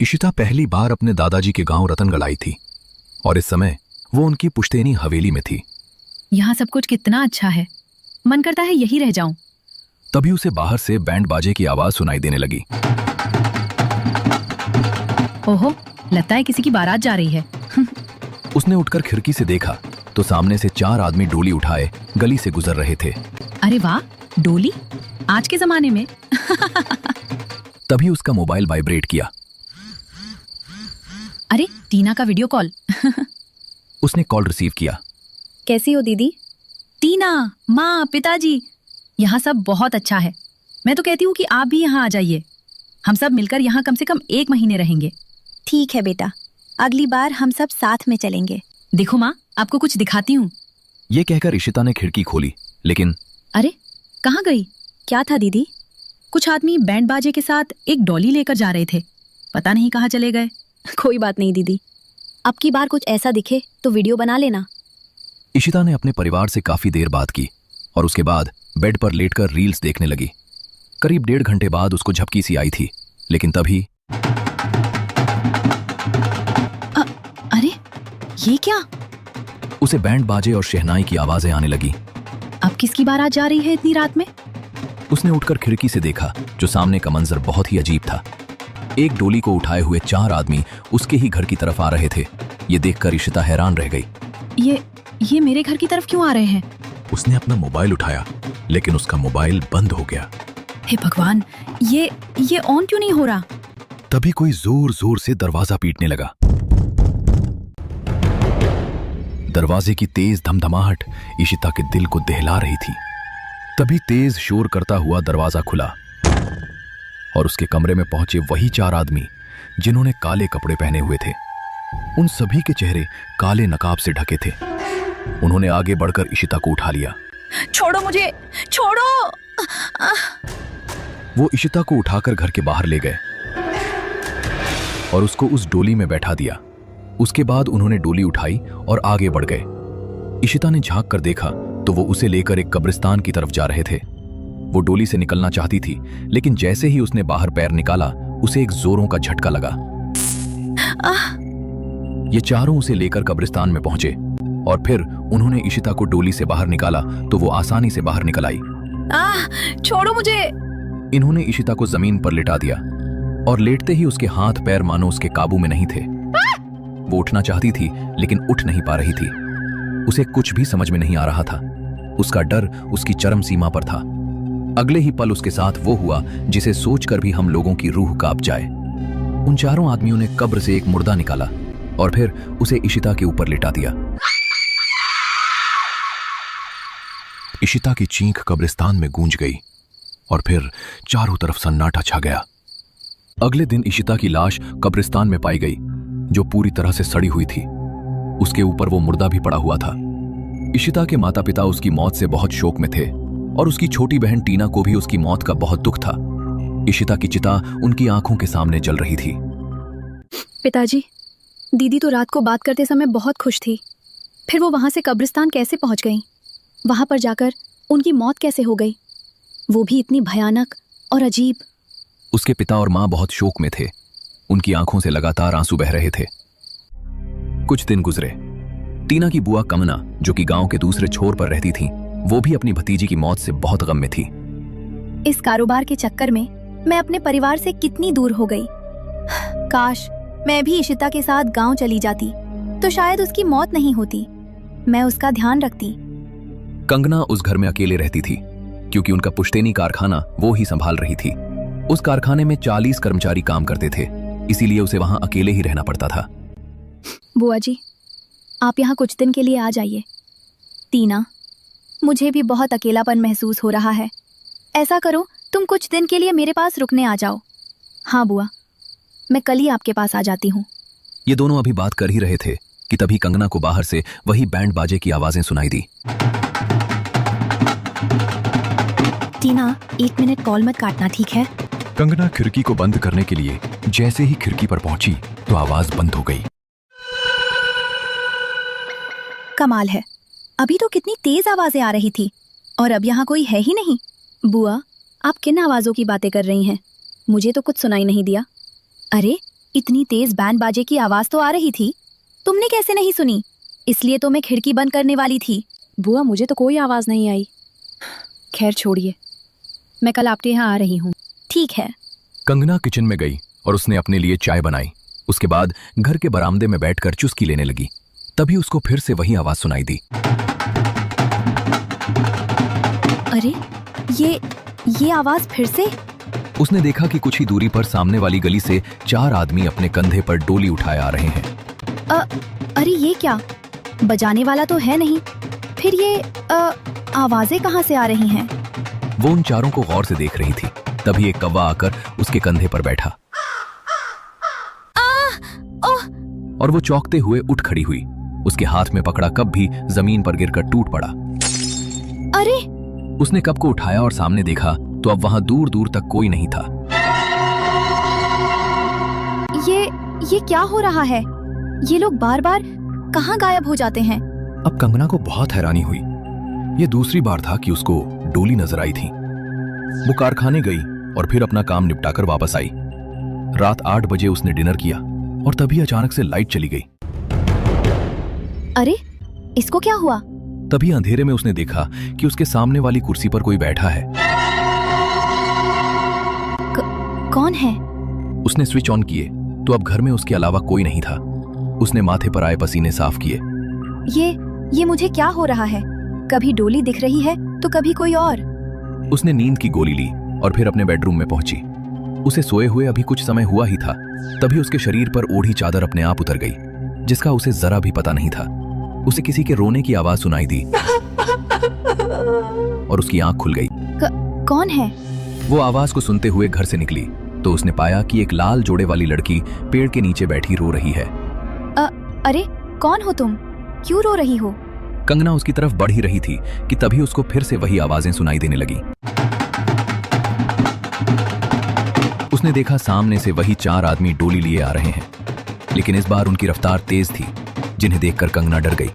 इशिता पहली बार अपने दादाजी के गांव रतनगढ़ आई थी और इस समय वो उनकी पुश्तैनी हवेली में थी। यहाँ सब कुछ कितना अच्छा है, मन करता है यही रह जाऊं। तभी उसे बाहर से बैंड बाजे की आवाज सुनाई देने लगी। ओहो, लगता है किसी की बारात जा रही है। उसने उठकर खिड़की से देखा तो सामने से 4 आदमी डोली उठाए गली से गुजर रहे थे। अरे वाह, डोली आज के जमाने में। तभी उसका मोबाइल वाइब्रेट किया। अरे टीना का वीडियो कॉल। उसने कॉल रिसीव किया। कैसी हो दीदी? टीना, माँ, पिताजी, यहाँ सब बहुत अच्छा है। मैं तो कहती हूँ कि आप भी यहाँ आ जाइए, हम सब मिलकर यहाँ कम से कम 1 महीने रहेंगे। ठीक है बेटा, अगली बार हम सब साथ में चलेंगे। देखो माँ, आपको कुछ दिखाती हूँ। ये कहकर इशिता ने खिड़की खोली, लेकिन अरे कहाँ गई? क्या था दीदी? कुछ आदमी बैंड बाजे के साथ एक डॉली लेकर जा रहे थे, पता नहीं कहाँ चले गए। कोई बात नहीं दीदी, अब की बार कुछ ऐसा दिखे तो वीडियो बना लेना। इशिता ने अपने परिवार से काफी देर बात की और उसके बाद बेड पर लेटकर रील्स देखने लगी। करीब 1.5 घंटे बाद उसको झपकी सी आई थी, लेकिन तभी अरे ये क्या? उसे बैंड बाजे और शहनाई की आवाजें आने लगी। अब किसकी बारात जा रही है इतनी रात में? उसने उठकर खिड़की से देखा जो सामने का मंजर बहुत ही अजीब था। एक डोली को उठाए हुए 4 आदमी उसके ही घर की तरफ आ रहे थे। ये देखकर इशिता हैरान रह गई। ये मेरे घर की तरफ क्यों आ रहे हैं? उसने अपना मोबाइल उठाया, लेकिन उसका मोबाइल बंद हो गया। हे भगवान, ये ऑन क्यों नहीं हो रहा? तभी कोई जोर जोर से दरवाजा पीटने लगा। दरवाजे की तेज धमधमाहट इशिता के दिल को दहला रही थी। तभी तेज शोर करता हुआ दरवाजा खुला और उसके कमरे में पहुंचे वही 4 आदमी जिन्होंने काले कपड़े पहने हुए थे। उन सभी के चेहरे काले नकाब से ढके थे। उन्होंने आगे बढ़कर इशिता को उठा लिया। छोड़ो मुझे, छोड़ो! वो इशिता को उठाकर घर के बाहर ले गए और उसको उस डोली में बैठा दिया। उसके बाद उन्होंने डोली उठाई और आगे बढ़ गए। इशिता ने झांक कर देखा तो वो उसे लेकर एक कब्रिस्तान की तरफ जा रहे थे। वो डोली से निकलना चाहती थी, लेकिन जैसे ही उसने बाहर पैर निकाला उसे एक जोरों का झटका लगा। ये चारों उसे लेकर कब्रिस्तान में पहुंचे और फिर उन्होंने इशिता को डोली से बाहर निकाला तो वो आसानी से बाहर निकल आई। छोड़ो मुझे! इन्होंने इशिता को जमीन पर लिटा दिया और लेटते ही उसके हाथ पैर मानो उसके काबू में नहीं थे। वो उठना चाहती थी लेकिन उठ नहीं पा रही थी। उसे कुछ भी समझ में नहीं आ रहा था। उसका डर उसकी चरम सीमा पर था। अगले ही पल उसके साथ वो हुआ जिसे सोचकर भी हम लोगों की रूह कांप जाए। उन चारों आदमियों ने कब्र से एक मुर्दा निकाला और फिर उसे इशिता के ऊपर लिटा दिया। इशिता की चीख कब्रिस्तान में गूंज गई और फिर चारों तरफ सन्नाटा छा गया। अगले दिन इशिता की लाश कब्रिस्तान में पाई गई, जो पूरी तरह से सड़ी हुई थी। उसके ऊपर वो मुर्दा भी पड़ा हुआ था। इशिता के माता पिता उसकी मौत से बहुत शोक में थे और उसकी छोटी बहन टीना को भी उसकी मौत का बहुत दुख था। इशिता की चिता उनकी आंखों के सामने जल रही थी। पिताजी, दीदी तो रात को बात करते समय बहुत खुश थी, फिर वो वहां से कब्रिस्तान कैसे पहुंच गई? वहां पर जाकर उनकी मौत कैसे हो गई, वो भी इतनी भयानक और अजीब? उसके पिता और मां बहुत शोक में थे। उनकी आंखों से लगातार आंसू बह रहे थे। कुछ दिन गुजरे। टीना की बुआ कमना, जो कि गांव के दूसरे छोर पर रहती थी, वो भी अपनी भतीजी की मौत से बहुत गम में थी। इस कारोबार के चक्कर में मैं अपने परिवार से कितनी दूर हो गई। काश मैं भी इशिता के साथ गांव चली जाती तो शायद उसकी मौत नहीं होती, मैं उसका ध्यान रखती। कंगना उस घर में अकेले रहती थी क्योंकि उनका पुश्तैनी कारखाना वो ही संभाल रही थी। उस कारखाने में 40 कर्मचारी काम करते थे, इसीलिए उसे वहां अकेले ही रहना पड़ता था। बुआ जी, आप यहाँ कुछ दिन के लिए आ जाइए। टीना, मुझे भी बहुत अकेलापन महसूस हो रहा है। ऐसा करो, तुम कुछ दिन के लिए मेरे पास रुकने आ जाओ। हाँ बुआ, मैं कल ही आपके पास आ जाती हूँ। ये दोनों अभी बात कर ही रहे थे कि तभी कंगना को बाहर से वही बैंड बाजे की आवाजें सुनाई दी। टीना, 1 मिनट कॉल मत काटना, ठीक है? कंगना खिड़की को बंद करने के लिए जैसे ही खिड़की पर पहुंची तो आवाज बंद हो गई। कमाल है, अभी तो कितनी तेज आवाजें आ रही थी और अब यहाँ कोई है ही नहीं। बुआ, आप किन आवाजों की बातें कर रही हैं? मुझे तो कुछ सुनाई नहीं दिया। अरे इतनी तेज बैंड बाजे की आवाज तो आ रही थी, तुमने कैसे नहीं सुनी? इसलिए तो मैं खिड़की बंद करने वाली थी। बुआ मुझे तो कोई आवाज नहीं आई। खैर छोड़िए, मैं कल आपके यहाँ आ रही हूँ। ठीक है। कंगना किचन में गई और उसने अपने लिए चाय बनाई। उसके बाद घर के बरामदे में बैठकर चुस्की लेने लगी। तभी उसको फिर से वही आवाज सुनाई दी। अरे ये आवाज फिर से? उसने देखा कि कुछ ही दूरी पर सामने वाली गली से 4 आदमी अपने कंधे पर डोली उठाए आ रहे हैं। अरे ये क्या? बजाने वाला तो है नहीं, फिर ये आवाजें कहाँ से आ रही हैं? वो उन चारों को गौर से देख रही थी। तभी एक कौवा आकर उसके कंधे पर बैठा और वो चौंकते हुए उठ खड़ी हुई। उसके हाथ में पकड़ा कप भी जमीन पर गिरकर टूट पड़ा। अरे! उसने कप को उठाया और सामने देखा तो अब वहां दूर दूर तक कोई नहीं था। ये क्या हो रहा है? ये लोग बार बार कहाँ गायब हो जाते हैं? अब कंगना को बहुत हैरानी हुई। ये दूसरी बार था कि उसको डोली नजर आई थी। वो कारखाने गई और फिर अपना काम निपटाकर वापस आई। रात 8 बजे उसने डिनर किया और तभी अचानक से लाइट चली गई। अरे, इसको क्या हुआ? तभी अंधेरे में उसने देखा कि उसके सामने वाली कुर्सी पर कोई बैठा है। कौन है? उसने स्विच ऑन किए तो अब घर में उसके अलावा कोई नहीं था। उसने माथे पर आए पसीने साफ किए। ये मुझे क्या हो रहा है? कभी डोली दिख रही है तो कभी कोई और। उसने नींद की गोली ली और फिर अपने बेडरूम में पहुंची। उसे सोए हुए अभी कुछ समय हुआ ही था, तभी उसके शरीर पर ओढ़ी चादर अपने आप उतर गई, जिसका उसे जरा भी पता नहीं था। उसे किसी के रोने की आवाज सुनाई दी और उसकी आंख खुल गई। कौन है? वो आवाज को सुनते हुए घर से निकली तो उसने पाया कि एक लाल जोड़े वाली लड़की पेड़ के नीचे बैठी रो रही है। अरे, कौन हो तुम? क्यों रो रही हो? कंगना उसकी तरफ बढ़ ही रही थी कि तभी उसको फिर से वही आवाजें सुनाई देने लगी। उसने देखा सामने से वही 4 आदमी डोली लिए आ रहे हैं, लेकिन इस बार उनकी रफ्तार तेज थी, जिन्हें देखकर कंगना डर गई।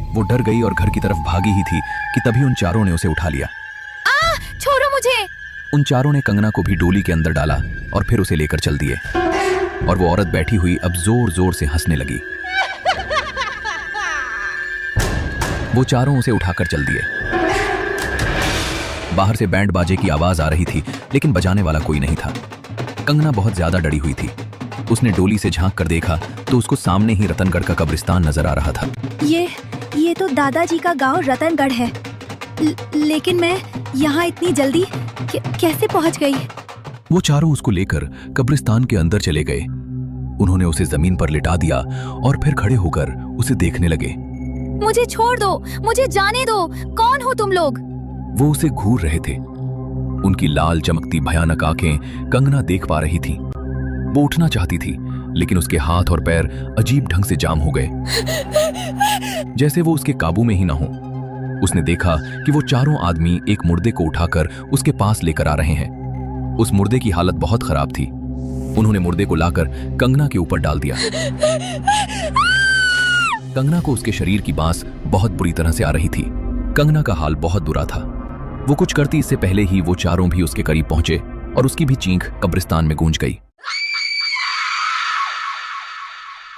वो डर गई और घर की तरफ भागी ही थी कि तभी उन चारों ने उसे उठा लिया। छोड़ो मुझे! उन चारों ने कंगना को भी डोली के अंदर डाला और फिर उसे लेकर चल दिए और वो औरत बैठी हुई अब जोर जोर से हंसने लगी। वो चारों उसे उठाकर चल दिए। बाहर से बैंड बाजे की आवाज आ रही थी, लेकिन बजाने वाला कोई नहीं था। कंगना बहुत ज्यादा डरी हुई थी। उसने डोली से झांक कर देखा तो उसको सामने ही रतनगढ़ का कब्रिस्तान नजर आ रहा था। ये तो दादाजी का गांव रतनगढ़ है, लेकिन मैं यहाँ इतनी जल्दी कैसे पहुँच गई? वो चारों उसको लेकर कब्रिस्तान के अंदर चले गए। उन्होंने उसे जमीन पर लिटा दिया और फिर खड़े होकर उसे देखने लगे। मुझे छोड़ दो, मुझे जाने दो। कौन हो तुम लोग? वो उसे घूर रहे थे। उनकी लाल चमकती भयानक आंखें कंगना देख पा रही थी। वो उठना चाहती थी, लेकिन उसके हाथ और पैर अजीब ढंग से जाम हो गए, जैसे वो उसके काबू में ही ना हो। उसने देखा कि वो चारों आदमी एक मुर्दे को उठाकर उसके पास लेकर आ रहे हैं। उस मुर्दे की हालत बहुत खराब थी। उन्होंने मुर्दे को लाकर कंगना के ऊपर डाल दिया। कंगना को उसके शरीर की बांस बहुत बुरी तरह से आ रही थी। कंगना का हाल बहुत बुरा था। वो कुछ करती इससे पहले ही वो चारों भी उसके करीब पहुंचे और उसकी भी चीख कब्रिस्तान में गूंज गई।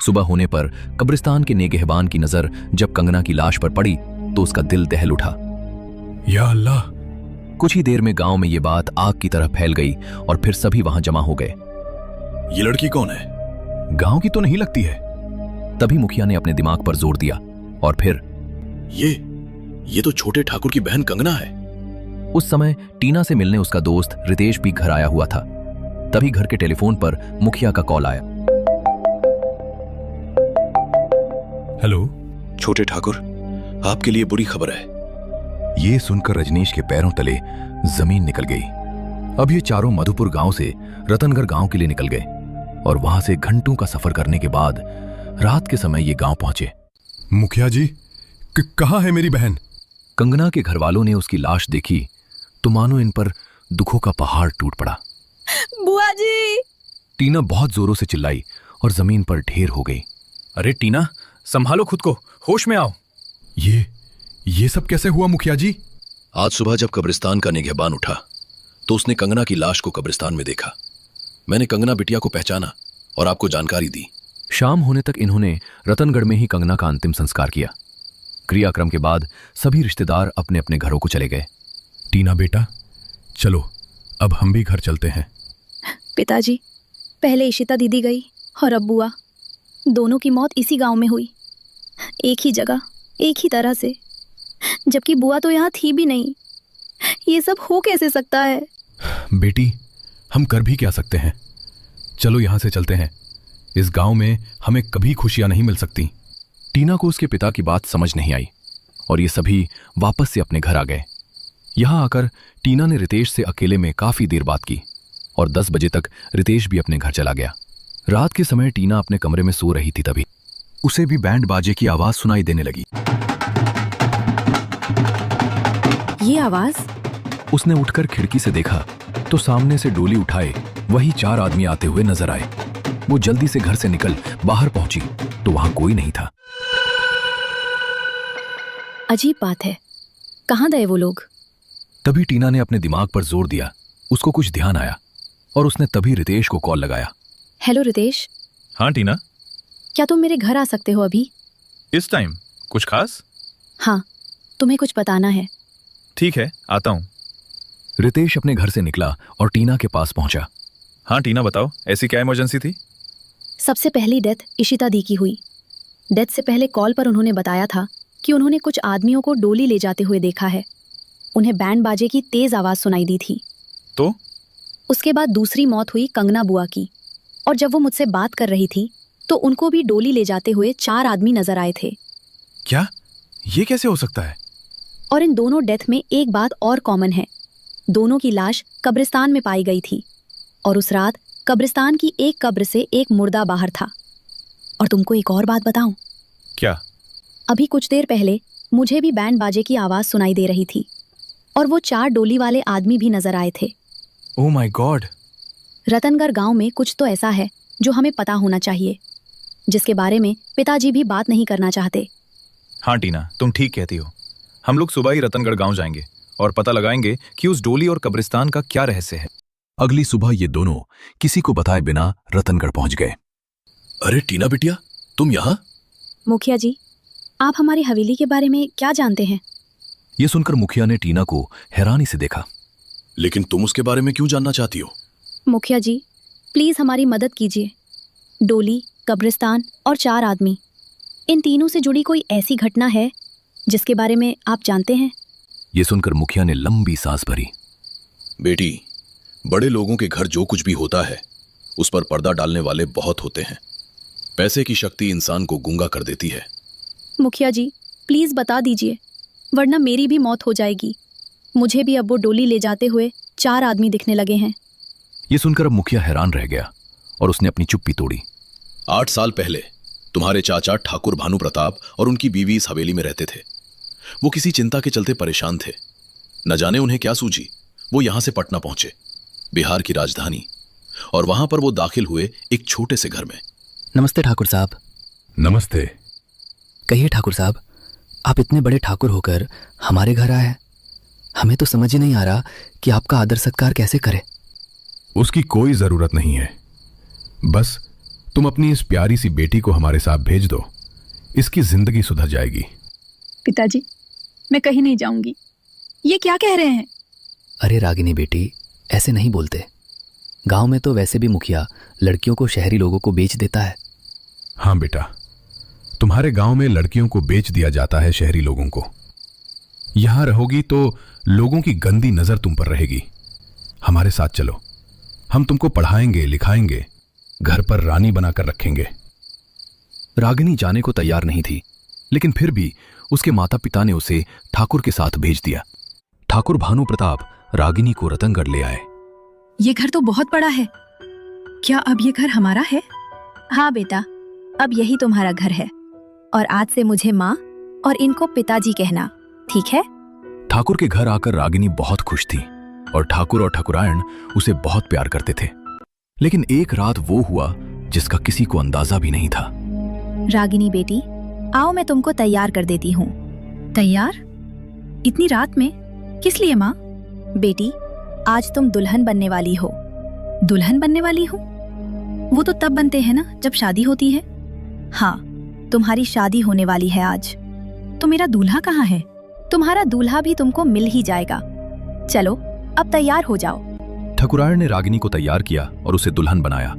सुबह होने पर कब्रिस्तान के नेगहबान की नजर जब कंगना की लाश पर पड़ी तो उसका दिल दहल उठा। या अल्लाह! कुछ ही देर में गांव में ये बात आग की तरह फैल गई और फिर सभी वहां जमा हो गए। ये लड़की कौन है? गांव की तो नहीं लगती है। तभी मुखिया ने अपने दिमाग पर जोर दिया और फिर ये तो छोटे ठाकुर की बहन कंगना है। उस समय टीना से मिलने उसका दोस्त रितेश भी घर आया हुआ था। तभी घर के टेलीफोन पर मुखिया का कॉल आया। हेलो छोटे ठाकुर, आपके लिए बुरी खबर है। ये सुनकर रजनीश के पैरों तले जमीन निकल गई। अब ये चारों मधुपुर गांव से रतनगढ़ गांव के लिए निकल गए और वहां से घंटों का सफर करने के बाद रात के समय ये गांव पहुंचे। मुखिया जी, कहाँ है मेरी बहन? कंगना के घरवालों ने उसकी लाश देखी तो मानो इन पर दुखों का पहाड़ टूट पड़ा। बुआ जी! टीना बहुत जोरों से चिल्लाई और जमीन पर ढेर हो गई। अरे टीना, संभालो खुद को, होश में आओ। ये सब कैसे हुआ मुखिया जी? आज सुबह जब कब्रिस्तान का निगहबान उठा तो उसने कंगना की लाश को कब्रिस्तान में देखा। मैंने कंगना बिटिया को पहचाना और आपको जानकारी दी। शाम होने तक इन्होंने रतनगढ़ में ही कंगना का अंतिम संस्कार किया। क्रियाक्रम के बाद सभी रिश्तेदार अपने अपने घरों को चले गए। टीना बेटा, चलो अब हम भी घर चलते हैं। पिताजी, पहले इशिता दीदी गई और अब बुआ। दोनों की मौत इसी गांव में हुई, एक ही जगह, एक ही तरह से, जबकि बुआ तो यहाँ थी भी नहीं। ये सब हो कैसे सकता है? बेटी, हम कर भी क्या सकते हैं। चलो यहां से चलते हैं। इस गांव में हमें कभी खुशियां नहीं मिल सकती। टीना को उसके पिता की बात समझ नहीं आई और ये सभी वापस से अपने घर आ गए। यहां आकर टीना ने रितेश से अकेले में काफी देर बात की और 10 बजे तक रितेश भी अपने घर चला गया। रात के समय टीना अपने कमरे में सो रही थी, तभी उसे भी बैंड बाजे की आवाज सुनाई देने लगी। ये आवाज? उसने उठकर खिड़की से देखा तो सामने से डोली उठाए वही 4 आदमी आते हुए नजर आए। वो जल्दी से घर से निकल बाहर पहुंची तो वहां कोई नहीं था। अजीब बात है, कहाँ गए वो लोग? तभी टीना ने अपने दिमाग पर जोर दिया। उसको कुछ ध्यान आया और उसने तभी रितेश को कॉल लगाया। हेलो रितेश। हाँ टीना, क्या तुम मेरे घर आ सकते हो अभी? इस टाइम कुछ खास? हाँ, तुम्हें कुछ बताना है। ठीक है, आता हूँ। रितेश अपने घर से निकला और टीना के पास पहुंचा। हाँ टीना बताओ, ऐसी क्या इमरजेंसी थी? सबसे पहली डेथ इशिता दी की हुई। डेथ से पहले कॉल पर उन्होंने बताया था कि उन्होंने कुछ आदमियों को डोली ले जाते हुए देखा है। उन्हें बैंड बाजे की तेज आवाज सुनाई दी थी। तो उसके बाद दूसरी मौत हुई कंगना बुआ की, और जब वो मुझसे बात कर रही थी तो उनको भी डोली ले जाते हुए 4 आदमी नजर आए थे। क्या? ये कैसे हो सकता है? और इन दोनों डेथ में एक बात और कॉमन है, दोनों की लाश कब्रिस्तान में पाई गई थी और उस रात कब्रिस्तान की एक कब्र से एक मुर्दा बाहर था। और तुमको एक और बात बताऊं? क्या? अभी कुछ देर पहले मुझे भी बैंड बाजे की आवाज सुनाई दे रही थी और वो 4 डोली वाले आदमी भी नजर आए थे। Oh my God! रतनगढ़ गांव में कुछ तो ऐसा है जो हमें पता होना चाहिए, जिसके बारे में पिताजी भी बात नहीं करना चाहते। हाँ टीना, तुम ठीक कहती हो। हम लोग सुबह ही रतनगढ़ गांव जाएंगे और पता लगाएंगे कि उस डोली और कब्रिस्तान का क्या रहस्य है। अगली सुबह ये दोनों किसी को बताए बिना रतनगढ़ पहुंच गए। अरे टीना बिटिया, तुम यहाँ? मुखिया जी, आप हमारी हवेली के बारे में क्या जानते हैं? ये सुनकर मुखिया ने टीना को हैरानी से देखा। लेकिन तुम उसके बारे में क्यों जानना चाहती हो? मुखिया जी, प्लीज हमारी मदद कीजिए। डोली, कब्रिस्तान और 4 आदमी, इन तीनों से जुड़ी कोई ऐसी घटना है जिसके बारे में आप जानते हैं? ये सुनकर मुखिया ने लंबी सांस भरी। बेटी, बड़े लोगों के घर जो कुछ भी होता है उस पर पर्दा डालने वाले बहुत होते हैं। पैसे की शक्ति इंसान को गूंगा कर देती है। मुखिया जी, प्लीज बता दीजिए, वरना मेरी भी मौत हो जाएगी। मुझे भी अब वो डोली ले जाते हुए 4 आदमी दिखने लगे हैं। ये सुनकर अब मुखिया हैरान रह गया और उसने अपनी चुप्पी तोड़ी। 8 साल पहले तुम्हारे चाचा ठाकुर भानु प्रताप और उनकी बीवी इस हवेली में रहते थे। वो किसी चिंता के चलते परेशान थे। न जाने उन्हें क्या सूझी, वो यहां से पटना पहुंचे, बिहार की राजधानी, और वहां पर वो दाखिल हुए एक छोटे से घर में। नमस्ते ठाकुर साहब। नमस्ते। कहिए ठाकुर साहब, आप इतने बड़े ठाकुर होकर हमारे घर आए हैं। हमें तो समझ ही नहीं आ रहा कि आपका आदर सत्कार कैसे करें। उसकी कोई जरूरत नहीं है, बस तुम अपनी इस प्यारी सी बेटी को हमारे साथ भेज दो, इसकी जिंदगी सुधर जाएगी। पिताजी, मैं कहीं नहीं जाऊंगी। ये क्या कह रहे हैं? अरे रागिनी बेटी, ऐसे नहीं बोलते। गांव में तो वैसे भी मुखिया लड़कियों को शहरी लोगों को बेच देता है। हाँ बेटा, तुम्हारे गांव में लड़कियों को बेच दिया जाता है शहरी लोगों को। यहां रहोगी तो लोगों की गंदी नजर तुम पर रहेगी। हमारे साथ चलो, हम तुमको पढ़ाएंगे लिखाएंगे, घर पर रानी बनाकर रखेंगे। रागिनी जाने को तैयार नहीं थी, लेकिन फिर भी उसके माता पिता ने उसे ठाकुर के साथ भेज दिया। ठाकुर भानु प्रताप रागिनी को रतनगढ़ ले आए। ये घर तो बहुत बड़ा है, क्या अब ये घर हमारा है? हाँ बेटा, अब यही तुम्हारा घर है और आज से मुझे माँ और इनको पिताजी कहना, ठीक है? ठाकुर के घर आकर रागिनी बहुत खुश थी और ठाकुर और ठाकुरायन उसे बहुत प्यार करते थे। लेकिन एक रात वो हुआ जिसका किसी को अंदाजा भी नहीं था। रागिनी बेटी, आओ मैं तुमको तैयार कर देती हूँ। तैयार? इतनी रात में? किस लिए माँ? बेटी, आज तुम दुल्हन बनने वाली हो। दुल्हन बनने वाली हूँ? वो तो तब बनते हैं ना जब शादी होती है। हाँ, तुम्हारी शादी होने वाली है आज। तो मेरा दूल्हा कहाँ है? तुम्हारा दूल्हा भी तुमको मिल ही जाएगा। चलो अब तैयार हो जाओ। ठकुरायन ने रागिनी को तैयार किया और उसे दुल्हन बनाया।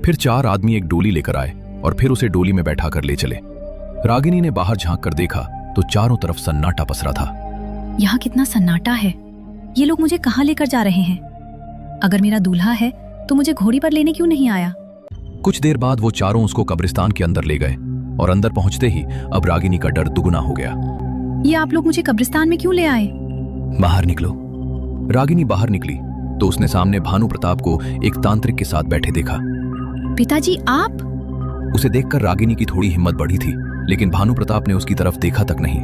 फिर 4 आदमी एक डोली लेकर आए और फिर उसे डोली में बैठा कर ले चले। रागिनी ने बाहर झांक कर देखा तो चारों तरफ सन्नाटा पसरा था। यहाँ कितना सन्नाटा है। ये लोग मुझे कहाँ लेकर जा रहे हैं? अगर मेरा दूल्हा है तो मुझे घोड़ी पर लेने क्यों नहीं आया? कुछ देर बाद वो चारों उसको कब्रिस्तान के अंदर ले गए और अंदर पहुंचते ही अब रागिनी का डर दुगुना हो गया। ये आप लोग मुझे कब्रिस्तान में क्यों ले आए? बाहर निकलो। रागिनी बाहर निकली तो उसने सामने भानु प्रताप को एक तांत्रिक के साथ बैठे देखा। पिताजी आप? उसे देखकर रागिनी की थोड़ी हिम्मत बढ़ी थी, लेकिन भानु प्रताप ने उसकी तरफ देखा तक नहीं।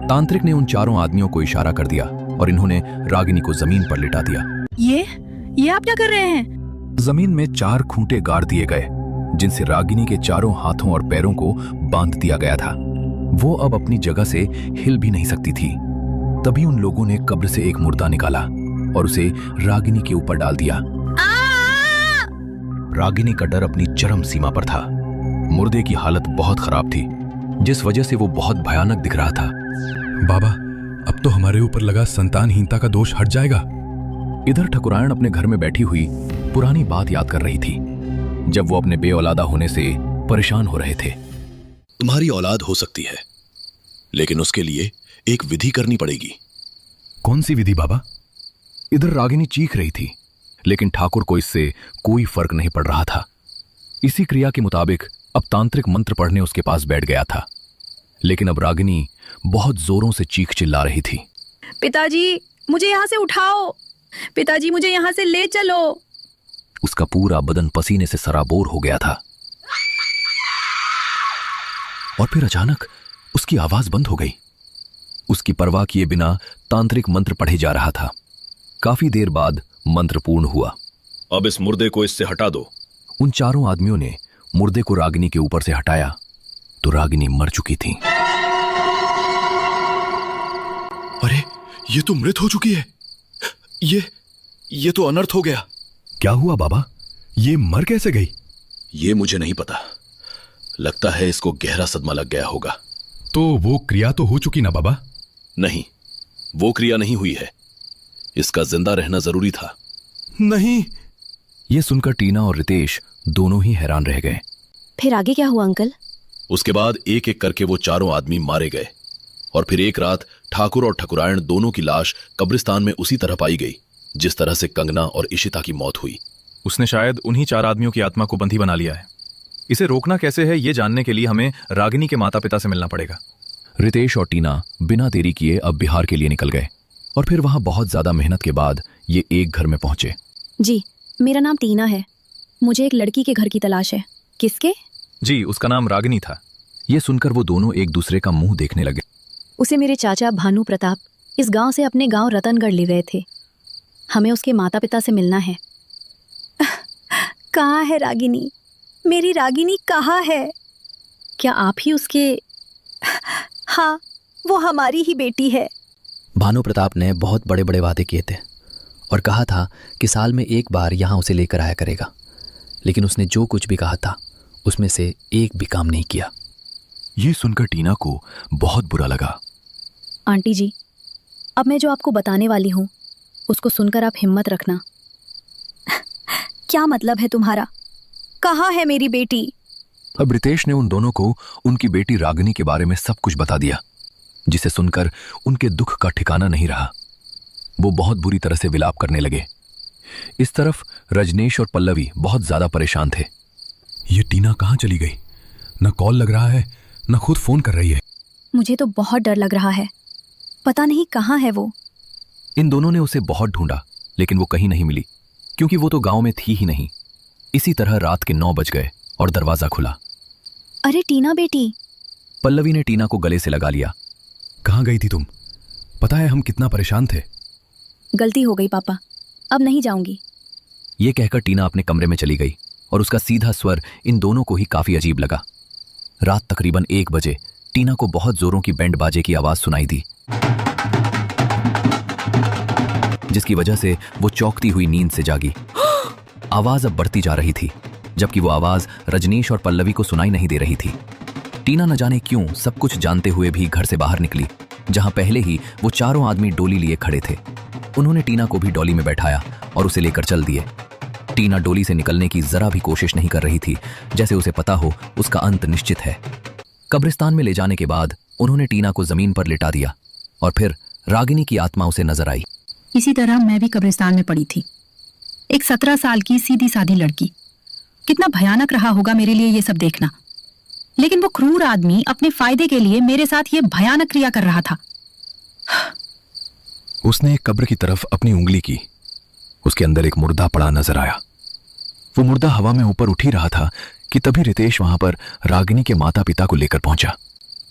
तांत्रिक ने उन चारों आदमियों को इशारा कर दिया और इन्होंने रागिनी को जमीन पर लिटा दिया। ये आप क्या कर रहे हैं? जमीन में 4 खूंटे गाड़ दिए गए जिनसे रागिनी के चारों हाथों और पैरों को बांध दिया गया था। वो अब अपनी जगह से हिल भी नहीं सकती थी। तभी उन लोगों ने कब्र से एक मुर्दा निकाला और उसे रागिनी के ऊपर डाल दिया। रागिनी का डर अपनी चरम सीमा पर था। मुर्दे की हालत बहुत खराब थी, जिस वजह से वो बहुत भयानक दिख रहा था। बाबा, अब तो हमारे ऊपर लगा संतानहीनता का दोष हट जाएगा। इधर ठकुरायन अपने घर में बैठी हुई पुरानी बात याद कर रही थी, जब वो अपने बेऔलादा होने से परेशान हो रहे थे। तुम्हारी औलाद हो सकती है, लेकिन उसके लिए एक विधि करनी पड़ेगी। कौन सी विधि बाबा? इधर रागिनी चीख रही थी, लेकिन ठाकुर को इससे कोई फर्क नहीं पड़ रहा था। इसी क्रिया के मुताबिक अब तांत्रिक मंत्र पढ़ने उसके पास बैठ गया था, लेकिन अब रागिनी बहुत जोरों से चीख चिल्ला रही थी। पिताजी मुझे यहाँ से उठाओ, पिताजी मुझे यहाँ से ले चलो। उसका पूरा बदन पसीने से सराबोर हो गया था और फिर अचानक उसकी आवाज बंद हो गई। उसकी परवाह किए बिना तांत्रिक मंत्र पढ़े जा रहा था। काफी देर बाद मंत्र पूर्ण हुआ। अब इस मुर्दे को इससे हटा दो। उन चारों आदमियों ने मुर्दे को रागिनी के ऊपर से हटाया तो रागिनी मर चुकी थी। अरे, ये तो मृत हो चुकी है। ये तो अनर्थ हो गया। क्या हुआ बाबा? ये मर कैसे गई? ये मुझे नहीं पता। लगता है इसको गहरा सदमा लग गया होगा। तो वो क्रिया तो हो चुकी ना बाबा? नहीं, वो क्रिया नहीं हुई है। इसका जिंदा रहना जरूरी था। नहीं। यह सुनकर टीना और रितेश दोनों ही हैरान रह गए। फिर आगे क्या हुआ अंकल? उसके बाद एक एक करके वो चारों आदमी मारे गए और फिर एक रात ठाकुर और ठकुरायन दोनों की लाश कब्रिस्तान में उसी तरह पाई गई जिस तरह से कंगना और इशिता की मौत हुई। उसने शायद उन्हीं 4 आदमियों की आत्मा को बंधी बना लिया है। इसे रोकना कैसे है, ये जानने के लिए हमें रागिनी के माता पिता से मिलना पड़ेगा। रितेश और टीना बिना देरी किए अब बिहार के लिए निकल गए और फिर वहां बहुत ज्यादा मेहनत के बाद ये एक घर में पहुंचे। जी, मेरा नाम टीना है। मुझे एक लड़की के घर की तलाश है। किसके? जी, उसका नाम रागिनी था। ये सुनकर वो दोनों एक दूसरे का मुंह देखने लगे। उसे मेरे चाचा भानु प्रताप इस गांव से अपने गांव रतनगढ़ ले गए थे। हमें उसके माता पिता से मिलना है। कहाँ है रागिनी? मेरी रागिनी कहाँ है? क्या आप ही उसके? हाँ, वो हमारी ही बेटी है। भानु प्रताप ने बहुत बड़े बड़े वादे किए थे और कहा था कि साल में एक बार यहाँ उसे लेकर आया करेगा, लेकिन उसने जो कुछ भी कहा था उसमें से एक भी काम नहीं किया। ये सुनकर टीना को बहुत बुरा लगा। आंटी जी, अब मैं जो आपको बताने वाली हूँ उसको सुनकर आप हिम्मत रखना। क्या मतलब है तुम्हारा? कहाँ है मेरी बेटी? अब रितेश ने उन दोनों को उनकी बेटी रागिनी के बारे में सब कुछ बता दिया, जिसे सुनकर उनके दुख का ठिकाना नहीं रहा। वो बहुत बुरी तरह से विलाप करने लगे। इस तरफ रजनीश और पल्लवी बहुत ज्यादा परेशान थे। ये टीना कहाँ चली गई? न कॉल लग रहा है, न खुद फोन कर रही है। मुझे तो बहुत डर लग रहा है। पता नहीं कहाँ है वो। इन दोनों ने उसे बहुत ढूंढा, लेकिन वो कहीं नहीं मिली, क्योंकि वो तो गांव में थी ही नहीं। इसी तरह रात के 9 बज गए और दरवाजा खुला। अरे टीना बेटी। पल्लवी ने टीना को गले से लगा लिया। कहाँ गई थी तुम? पता है हम कितना परेशान थे। गलती हो गई पापा, अब नहीं जाऊंगी। ये कहकर टीना अपने कमरे में चली गई और उसका सीधा स्वर इन दोनों को ही काफी अजीब लगा। रात तकरीबन 1 बजे टीना को बहुत जोरों की बैंड बाजे की आवाज सुनाई दी, जिसकी वजह से वो चौंकती हुई नींद से जागी। आवाज अब बढ़ती जा रही थी, जबकि वो आवाज रजनीश और पल्लवी को सुनाई नहीं दे रही थी। टीना न जाने क्यों सब कुछ जानते हुए भी घर से बाहर निकली, जहां पहले ही वो चारों आदमी डोली लिए खड़े थे। उन्होंने टीना को भी डोली में बैठाया और उसे लेकर चल दिए। टीना डोली से निकलने की जरा भी कोशिश नहीं कर रही थी, जैसे उसे पता हो उसका अंत निश्चित है। कब्रिस्तान में ले जाने के बाद उन्होंने टीना को जमीन पर लिटा दिया और फिर रागिनी की आत्मा उसे नजर आई। इसी तरह मैं भी कब्रिस्तान में पड़ी थी, एक 17 साल की सीधी सादी लड़की। कितना भयानक रहा होगा मेरे लिए ये सब देखना, लेकिन वो क्रूर आदमी अपने फायदे के लिए मेरे साथ ये भयानक क्रिया कर रहा था। उसने एक कब्र की तरफ अपनी उंगली की। उसके अंदर एक मुर्दा पड़ा नजर आया। वो मुर्दा हवा में ऊपर उठ ही रहा था कि तभी रितेश वहां पर रागिनी के माता पिता को लेकर पहुंचा।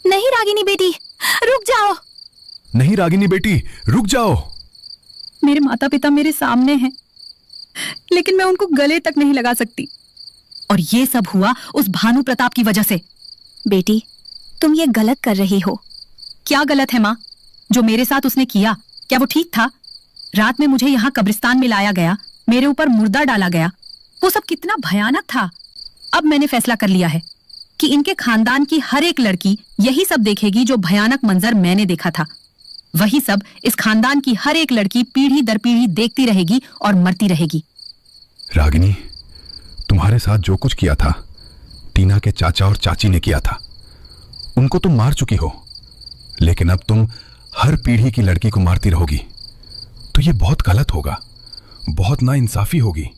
नहीं रागिनी बेटी, रुक जाओ। नहीं रागिनी बेटी, रुक जाओ। मेरे माता पिता मेरे सामने हैं, लेकिन मैं उनको गले तक नहीं लगा सकती, और ये सब हुआ उस भानु प्रताप की वजह से। बेटी, तुम ये गलत कर रही हो। क्या गलत है माँ? जो मेरे साथ उसने किया, क्या वो ठीक था? रात में मुझे यहाँ कब्रिस्तान में लाया गया, मेरे ऊपर मुर्दा डाला गया, वो सब कितना भयानक था। अब मैंने फैसला कर लिया है कि इनके खानदान की हर एक लड़की यही सब देखेगी जो भयानक मंजर मैंने देखा था। वही सब इस खानदान की हर एक लड़की पीढ़ी दर पीढ़ी देखती रहेगी और मरती रहेगी। रागिनी, तुम्हारे साथ जो कुछ किया था टीना के चाचा और चाची ने किया था। उनको तुम मार चुकी हो, लेकिन अब तुम हर पीढ़ी की लड़की को मारती रहोगी, तो ये बहुत गलत होगा, बहुत नाइंसाफी होगी।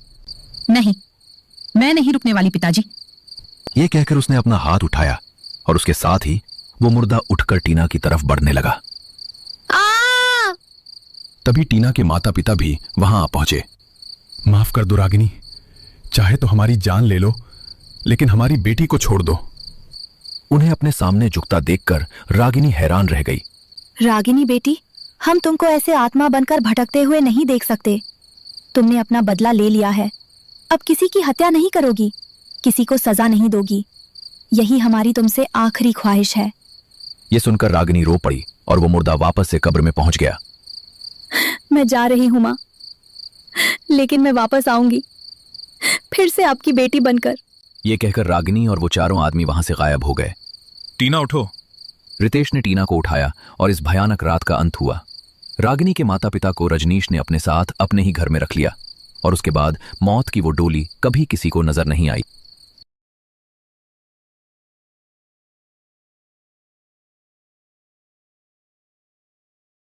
नहीं, मैं नहीं रुकने वाली पिताजी। ये कहकर उसने अपना हाथ उठाया और उसके साथ ही वो मुर्दा उठकर टीना की तरफ बढ़ने लगा। तभी टीना के माता पिता भी वहां आ पहुंचे। माफ कर दो रागिनी, चाहे तो हमारी जान ले लो, लेकिन हमारी बेटी को छोड़ दो। उन्हें अपने सामने झुकता देखकर रागिनी हैरान रह गई। रागिनी बेटी, हम तुमको ऐसे आत्मा बनकर भटकते हुए नहीं देख सकते। तुमने अपना बदला ले लिया है, अब किसी की हत्या नहीं करोगी, किसी को सजा नहीं दोगी। यही हमारी तुमसे आखिरी ख्वाहिश है। ये सुनकर रागिनी रो पड़ी और वो मुर्दा वापस से कब्र में पहुंच गया। मैं जा रही हूं मां, लेकिन मैं वापस आऊंगी, फिर से आपकी बेटी बनकर। ये कहकर रागिनी और वो चारों आदमी वहां से गायब हो गए। टीना उठो। रितेश ने टीना को उठाया और इस भयानक रात का अंत हुआ। रागिनी के माता पिता को रजनीश ने अपने साथ अपने ही घर में रख लिया और उसके बाद मौत की वो डोली कभी किसी को नजर नहीं आई।